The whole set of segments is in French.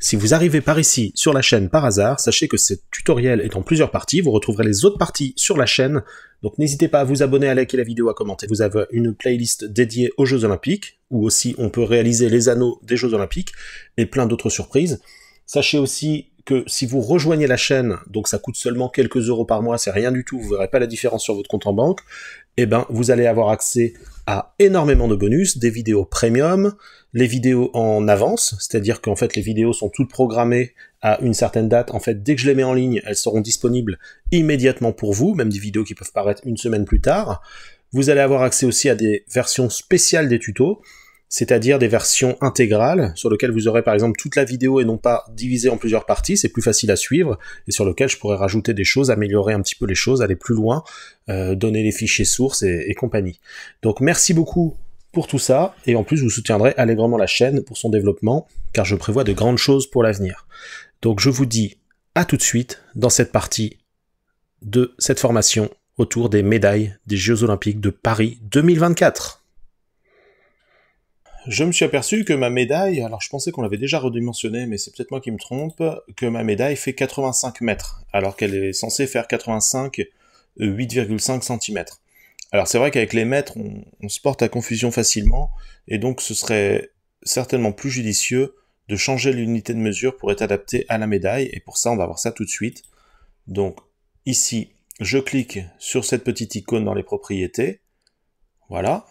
Si vous arrivez par ici sur la chaîne par hasard, sachez que ce tutoriel est en plusieurs parties, vous retrouverez les autres parties sur la chaîne, donc n'hésitez pas à vous abonner, à liker la vidéo, à commenter. Vous avez une playlist dédiée aux Jeux Olympiques, où aussi on peut réaliser les anneaux des Jeux Olympiques, et plein d'autres surprises. Sachez aussi que si vous rejoignez la chaîne, donc ça coûte seulement quelques euros par mois, c'est rien du tout, vous verrez pas la différence sur votre compte en banque, et ben vous allez avoir accès à énormément de bonus, des vidéos premium, les vidéos en avance, c'est-à-dire qu'en fait les vidéos sont toutes programmées à une certaine date. En fait, dès que je les mets en ligne, elles seront disponibles immédiatement pour vous, même des vidéos qui peuvent paraître une semaine plus tard. Vous allez avoir accès aussi à des versions spéciales des tutos, c'est-à-dire des versions intégrales, sur lesquelles vous aurez par exemple toute la vidéo et non pas divisée en plusieurs parties, c'est plus facile à suivre, et sur lequel je pourrais rajouter des choses, améliorer un petit peu les choses, aller plus loin, donner les fichiers sources et compagnie. Donc merci beaucoup pour tout ça, et en plus vous soutiendrez allègrement la chaîne pour son développement, car je prévois de grandes choses pour l'avenir. Donc je vous dis à tout de suite dans cette partie de cette formation autour des médailles des Jeux Olympiques de Paris 2024. Je me suis aperçu que ma médaille, alors je pensais qu'on l'avait déjà redimensionnée, mais c'est peut-être moi qui me trompe, que ma médaille fait 85 mètres, alors qu'elle est censée faire 85, 8,5 cm. Alors c'est vrai qu'avec les mètres, on se porte à confusion facilement, et donc ce serait certainement plus judicieux de changer l'unité de mesure pour être adapté à la médaille, et pour ça on va voir ça tout de suite. Donc ici, je clique sur cette petite icône dans les propriétés, voilà,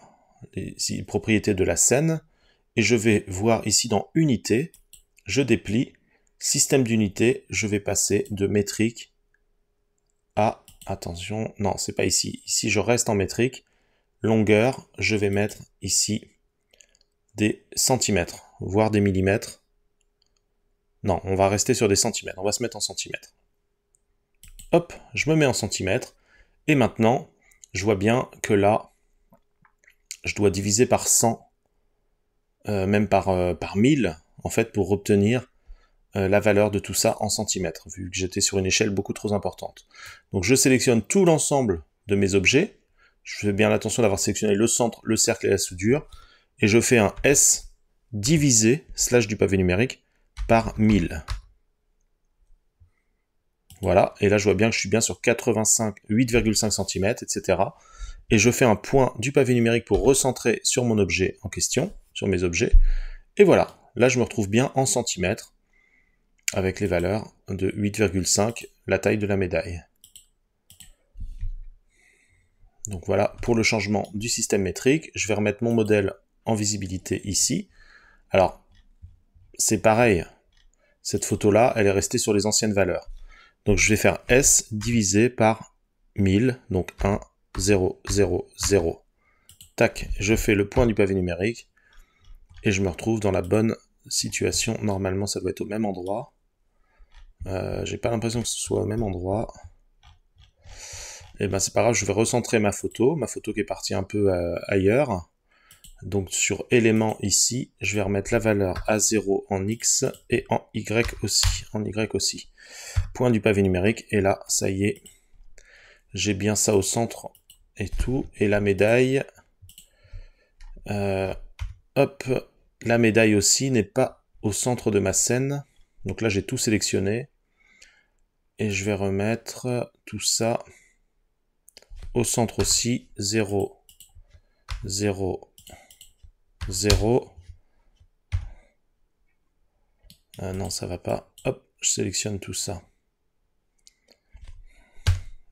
les propriétés de la scène, et je vais voir ici dans Unité, je déplie, Système d'unité, je vais passer de métrique à, attention, non c'est pas ici, ici je reste en métrique, longueur, je vais mettre ici des centimètres, voire des millimètres, non on va rester sur des centimètres, on va se mettre en centimètres. Hop, je me mets en centimètres, et maintenant, je vois bien que là, je dois diviser par 100, même par 1000, en fait, pour obtenir la valeur de tout ça en centimètres, vu que j'étais sur une échelle beaucoup trop importante. Donc je sélectionne tout l'ensemble de mes objets, je fais bien attention d'avoir sélectionné le centre, le cercle et la soudure, et je fais un S divisé, slash du pavé numérique, par 1000. Voilà, et là je vois bien que je suis bien sur 8,5 cm, etc. Et je fais un point du pavé numérique pour recentrer sur mon objet en question, sur mes objets. Et voilà, là je me retrouve bien en centimètres, avec les valeurs de 8,5, la taille de la médaille. Donc voilà, pour le changement du système métrique, je vais remettre mon modèle en visibilité ici. Alors, c'est pareil, cette photo-là, elle est restée sur les anciennes valeurs. Donc je vais faire S divisé par 1000, donc 1, 0, 0, 0. Tac, je fais le point du pavé numérique, et je me retrouve dans la bonne situation. Normalement, ça doit être au même endroit. J'ai pas l'impression que ce soit au même endroit. Et ben c'est pas grave, je vais recentrer ma photo qui est partie un peu ailleurs. Donc sur éléments ici, je vais remettre la valeur à 0 en X et en Y aussi. Point du pavé numérique, et là, ça y est, j'ai bien ça au centre et tout. Et la médaille, hop, la médaille aussi n'est pas au centre de ma scène. Donc là, j'ai tout sélectionné. Et je vais remettre tout ça au centre aussi. 0, 0, 0. Non, ça va pas. Hop, je sélectionne tout ça.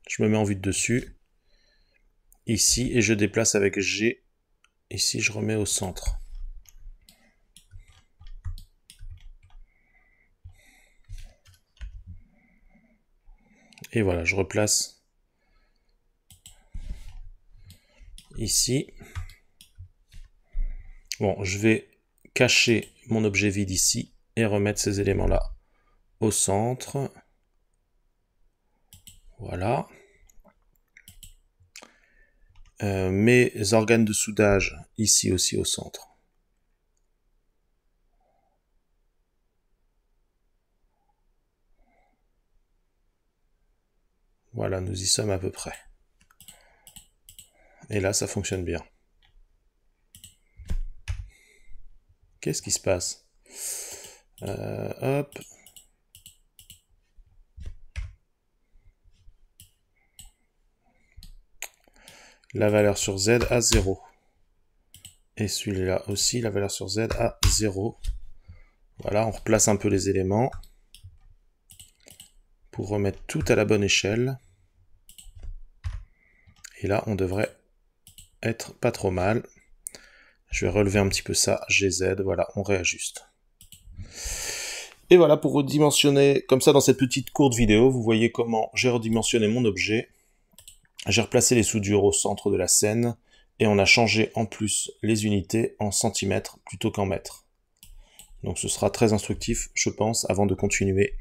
Je me mets en vue de dessus. Ici, et je déplace avec G. Ici, je remets au centre. Et voilà, je replace ici. Bon, je vais cacher mon objet vide ici et remettre ces éléments-là au centre. Voilà. Mes organes de soudage ici aussi au centre. Voilà, nous y sommes à peu près. Et là, ça fonctionne bien. Qu'est-ce qui se passe? Hop. La valeur sur Z à 0. Et celui-là aussi, la valeur sur Z à 0. Voilà, on replace un peu les éléments pour remettre tout à la bonne échelle. Et là, on devrait être pas trop mal. Je vais relever un petit peu ça, GZ, voilà, on réajuste. Et voilà, pour redimensionner, comme ça dans cette petite courte vidéo, vous voyez comment j'ai redimensionné mon objet. J'ai replacé les soudures au centre de la scène, et on a changé en plus les unités en centimètres plutôt qu'en mètres. Donc ce sera très instructif, je pense, avant de continuer